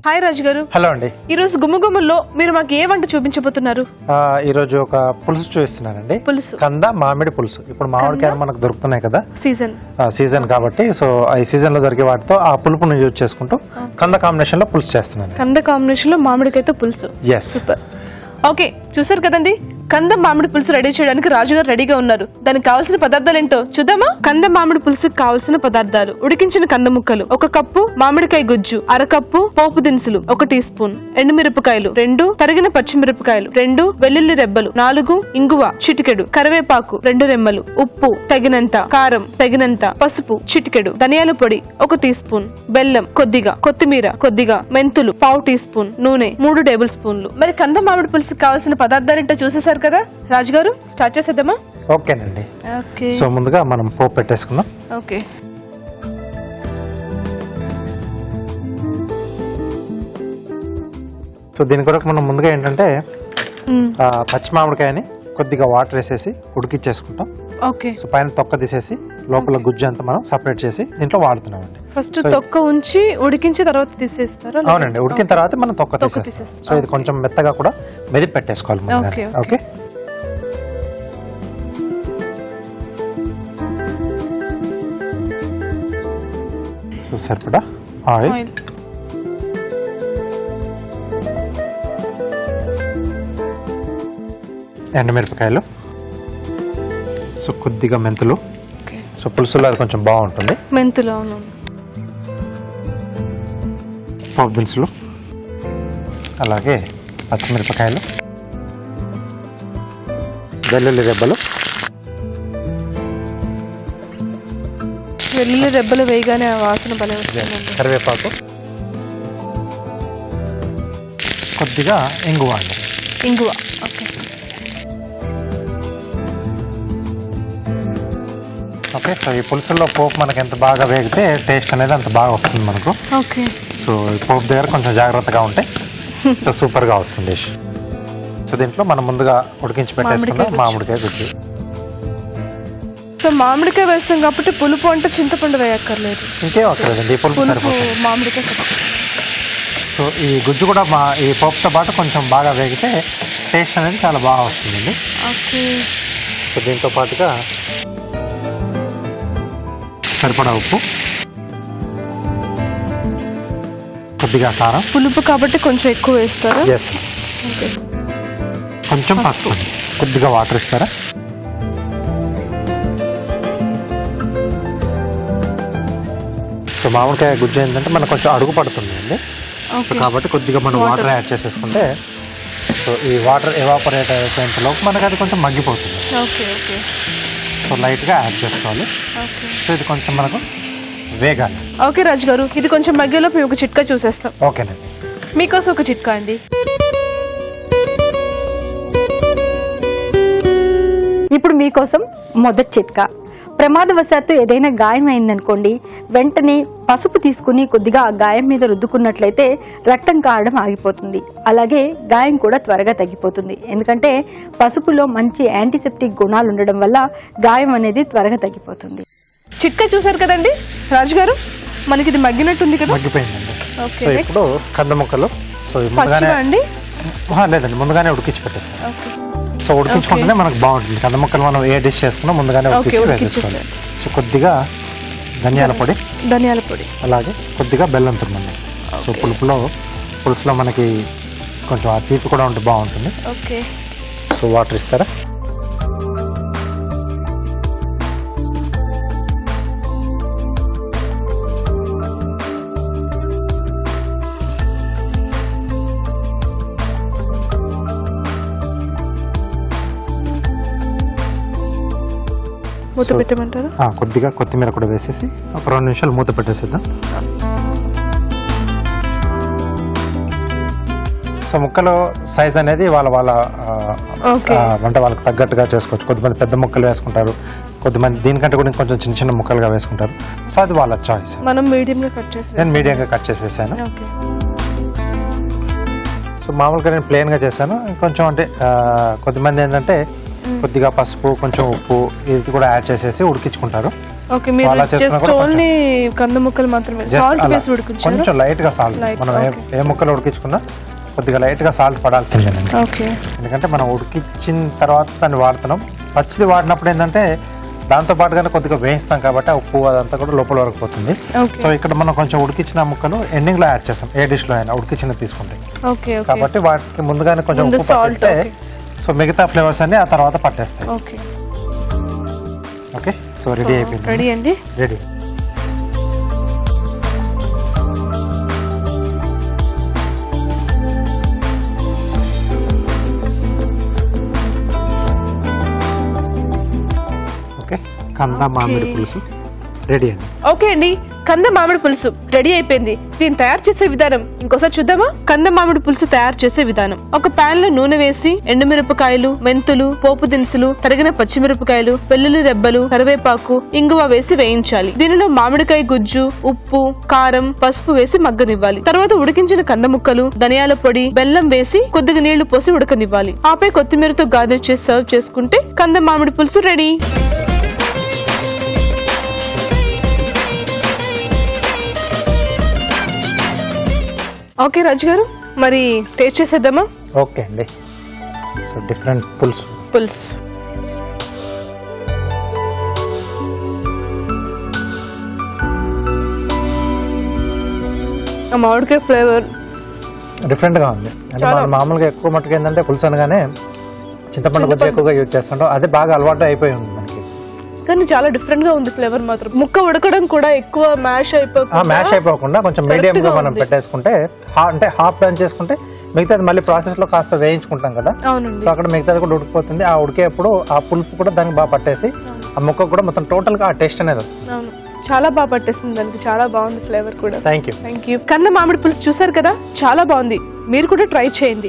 Hi రాజు గారు. Hello అండి. ఈ రోజు గుమ్మగుమ్మల్లో మీరు మాకు ఏ వంట చూపించబోతున్నారు? ఈ రోజు ఒక పులుసు చూపిస్తున్నానండి. పులుసు, కంద మామిడి పులుసు. ఇప్పుడు మామిడికాయలు మనకు దొరుకుతున్నాయి కదా, సీజన్ కాబట్టి. సో ఈ సీజన్ లో దొరికే వాటితో ఆ పులుపును యూజ్ చేసుకుంటూ కంద కాంబినేషన్ లో పులుసు చేస్తున్నాను. కంద కాంబినేషన్ లో మామిడికాయతో పులుసు. సూపర్. ఓకే, చూసారు కదండి, కంద మామిడి పులుసు రెడీ చేయడానికి రాజుగారు రెడీగా ఉన్నారు. దానికి కావాల్సిన పదార్థాలు ఏంటో చూద్దామా? కంద మామిడి పులుసుకు కావాల్సిన పదార్థాలు: ఉడికించిన కంద ముక్కలు 1 కప్పు, మామిడికాయ గుజ్జు 1/2 కప్పు, పోపు దినుసులు 1 టీ స్పూన్, ఎండుమిరపకాయలు 2, తరిగిన పచ్చిమిరపకాయలు 2, వెల్లుల్లి రెబ్బలు 4, ఇంగువ చిటికెడు, కరివేపాకు 2 రెమ్మలు, ఉప్పు తగినంత, కారం తగినంత, పసుపు చిటికెడు, ధనియాల పొడి 1 టీ స్పూన్, బెల్లం కొద్దిగా, కొత్తిమీర కొద్దిగా, మెంతులు 1/2 టీ స్పూన్, నూనె 3 టేబుల్ స్పూన్లు. మరి కంద మామిడి పులుసుకు కావాల్సిన పదార్థాలు ఏంటో చూసేసారు కదా రాజుగారు, స్టార్ట్ చేసేద్దామా? ఓకేనండి. సో ముందుగా మనం పోపు పెట్టేసుకుందాం. ఓకే. సో దీని కొరకు మనం ముందుగా ఏంటంటే పచ్చి మామిడికాయని కొద్దిగా వాటర్ వేసేసి ఉడికిచ్చేసుకుంటాం. ఓకే. సో పైన తొక్క తీసేసి లోపల గుజ్జు అంతా మనం సపరేట్ చేసి దీంట్లో వాడుతున్నామండి. ఫస్ట్ తొక్క ఉంచి ఉడికించి తర్వాత తీసేస్తారా? అవునండి, ఉడికిన తర్వాత మనం తొక్క తీసేస్తాం. సో ఇది కొంచెం మెత్తగా కూడా మెదిపి పెట్టేసుకోవాలి. ఓకే. సో సరిపడా ఆయిల్, ఎండుమిరపకాయలు, సో కొద్దిగా మెంతులు. సో పులుసులో అది కొంచెం బాగుంటుంది. మెంతులు, పోపు దినుసులు, అలాగే పచ్చిమిరపకాయలు, వెల్లుల్లి రెబ్బలు. వెల్లుల్లి రెబ్బలు వేయగానే వాసన భలే వస్తుంది. కరివేపాకు, కొద్దిగా ఇంగువ అండి. ఇంగువ. ఓకే. ఓకే. సో ఈ పులుసుల్లో పోపు మనకి ఎంత బాగా వేగితే టేస్ట్ అనేది అంత బాగా వస్తుంది మనకు. ఓకే. సో ఈ పోపు దగ్గర కొంచెం జాగ్రత్తగా ఉంటే సో సూపర్గా వస్తుంది డిష్. సో దీంట్లో మనం ముందుగా ఉడికించి పెట్టేసుకున్నాం మామిడికాయ గుజ్జు. సో మామిడికాయ వేస్తాం కాబట్టి పులుపు అంటే చింతపండు వేయక్కర్లేదు, ఇంకేం అక్కర్లేదండి, ఈ పులుపు సరిపోతుంది. మామిడికాయ. సో ఈ గుజ్జు కూడా ఈ పోపుతో పాటు కొంచెం బాగా వేగితే టేస్ట్ అనేది చాలా బాగా వస్తుందండి. ఓకే. సో దీంతో పాటుగా సరిపడా ఉప్పు, కొద్దిగా కారం. పులుపు కాబట్టి కొంచెం ఎక్కువ వేస్తారా? ఎస్. కొంచెం పసుపు, కొద్దిగా వాటర్ ఇస్తారా? సో మామిడికాయ గుజ్జు ఏంటంటే మనకు కొంచెం అడుగు పడుతుందండి. సో కాబట్టి కొద్దిగా మనం వాటర్ యాడ్ చేసేసుకుంటే సో ఈ వాటర్ ఎవాపరేట్ అయ్యేంతలోపు మనకు అది కొంచెం మగ్గిపోతుంది. సో లైట్గా యాడ్ చేసుకోవాలి. సో ఇది కొంచెం మనకు వేగాలి. ఓకే రాజు గారు, ఇది కొంచెం మగ్గేలోపు మేము ఒక చిట్కా చూసేస్తాం. ఓకేనండి. మీకోసం ఒక చిట్కా అండి. ఇప్పుడు మీకోసం మొదటి చిట్కా. ప్రమాదవశాత్తు ఏదైనా గాయం అయిందనుకోండి, వెంటనే పసుపు తీసుకుని కొద్దిగా ఆ గాయం మీద రుద్దుకున్నట్లయితే రక్తం కారడం ఆగిపోతుంది. అలాగే గాయం కూడా త్వరగా తగ్గిపోతుంది. ఎందుకంటే పసుపులో మంచి యాంటీసెప్టిక్ గుణాలు ఉండడం వల్ల గాయం అనేది త్వరగా తగ్గిపోతుంది. చిట్కా చూసారు కదండి రాజు గారు, మనకి ఇది మగ్గినట్టుంది కదా? మగ్గిపోయిందండి. సో ఇప్పుడు కంద ముక్కలు లేదండి, ముందుగానే ఉడికించి పెట్టేసాను. సో ఉడికించుకుంటేనే మనకు బాగుంటుంది. కంద ముక్కలు మనం ఏ డిష్ చేసుకున్నా ముందుగానే ఉడికించి వేసేసుకోవాలి. సో కొద్దిగా ధనియాల పొడి, అలాగే కొద్దిగా బెల్లం తురుమండి. సో పులుసులో మనకి కొంచెం ఆ తీపి కూడా ఉంటే బాగుంటుంది. సో వాటర్ ఇస్తారా? మూత పెట్టమంటారా? కొద్దిగా కొత్తిమీర కూడా వేసేసి ఒక 2 నిమిషాలు మూత పెట్టేసేద్దాం. సో ముక్కలు సైజ్ అనేది వాళ్ళ అంటే వాళ్ళకి తగ్గట్టుగా చేసుకోవచ్చు. కొద్దిమంది పెద్ద ముక్కలు వేసుకుంటారు, కొద్దిమంది దీనికంటే కూడా కొంచెం చిన్న చిన్న ముక్కలుగా వేసుకుంటారు. సో అది వాళ్ళ చాయిస్. మనం మీడియంగా కట్ చేసి, నేను మీడియంగా కట్ చేసి వేసాను. సో మామూలుగా నేను ప్లెయిన్గా చేశాను. కొంచెం అంటే కొద్దిమంది ఏంటంటే కొద్దిగా పసుపు, కొంచెం ఉప్పు ఇది కూడా యాడ్ చేసేసి ఉడికించుకుంటారు. ఓకే, మీరు జస్ట్ ఓన్లీ కంద ముక్కలు మాత్రమే సాల్ట్ వేసి ఉడికించారు. కొంచెం లైట్ గా సాల్ట్, మనం ఏ ముక్కలు ఉడికించుకున్నా కొద్దిగా లైట్ గా సాల్ట్ పడాల్సిందేనండి. ఓకే, ఎందుకంటే మనం ఉడికించిన తర్వాత దాన్ని వాడుతున్నాం. పచ్చిది వాడినప్పుడు ఏంటంటే దాంతో పాటుగానే కొద్దిగా వేయిస్తాం కాబట్టి ఆ ఉప్పు అదంతా కూడా లోపల వరకు పోతుంది. సో ఇక్కడ మనం కొంచెం ఉడికించిన ముక్కలు ఎండింగ్ లో యాడ్ చేస్తాం, ఏ డిష్ లో అయినా ఉడికించిన తీసుకుంటే. కాబట్టి వాటికి ముందుగానే కొంచెం ఉప్పు పట్టిస్తే సో మిగతా ఫ్లేవర్స్ అన్ని ఆ తర్వాత పట్టేస్తాయి. ఓకే, సో రెడీ అయిపోయింది. రెడీ అండి, రెడీ. ఓకే, కంద మామిడి పులుసు రెడీ అండి. ఓకే అండి, కంద మామిడి పులుసు రెడీ అయిపోయింది. దీన్ని తయారు చేసే విధానం ఇంకోసారి చూద్దామా? కంద మామిడి పులుసు తయారు చేసే విధానం: ఒక పాన్ లో నూనె వేసి ఎండుమిరపకాయలు, మెంతులు, పోపు దినుసులు, తరిగిన పచ్చిమిరపకాయలు, వెల్లుల్లి రెబ్బలు, కరివేపాకు, ఇంగువ వేసి వేయించాలి. దీనిలో మామిడికాయ గుజ్జు, ఉప్పు, కారం, పసుపు వేసి మగ్గనివ్వాలి. తర్వాత ఉడికించిన కంద ముక్కలు, ధనియాల పొడి, బెల్లం వేసి కొద్దిగా నీళ్లు పోసి ఉడకనివ్వాలి. ఆపై కొత్తిమీరతో గార్నిష్ చేసి సర్వ్ చేసుకుంటే కంద మామిడి పులుసు రెడీ. ఓకే రాజు గారు, మరి టేస్ట్ చేసేద్దామా? ఓకే అండి, సో డిఫరెంట్ పులుసు. మామిడికాయ ఫ్లేవర్ డిఫరెంట్ గా ఉంది. అంటే మనం మామూలుగా ఎక్కువ మట్టుకు ఏంటంటే పులుసు అనగానే చింతపండు కొద్దిగా ఎక్కువగా యూజ్ చేస్తుంటాం, అదే బాగా అలవాటు అయిపోయి ఉంది మనకి. కానీ చాలా డిఫరెంట్ గా ఉంది ఫ్లేవర్ మాత్రం. ముక్క ఉడకడం కూడా ఎక్కువ మ్యాష్ అయిపోకుండా కొంచెం మీడియం గా మనం పెట్టేసుకుంటే, అంటే హాఫ్ టర్న్ చేసుకుంటే మిగతాది మళ్ళీ ప్రాసెస్ లో కాస్త వేయించుకుంటాం కదా, సో అక్కడ మిగతాది కూడా ఉడికిపోతుంది. ఆ ఉడికేప్పుడు ఆ పులుపు కూడా దానికి బాగా పట్టేసి ఆ ముక్క కూడా మొత్తం టోటల్ గా ఆ టేస్ట్ అనేది వస్తుంది. చాలా బాగా పట్టేస్తుంది దానికి, చాలా బాగుంది ఫ్లేవర్ కూడా. Thank you. కంద మామిడి పులుసు చూసారు కదా, చాలా బాగుంది. మీరు కూడా ట్రై చేయండి.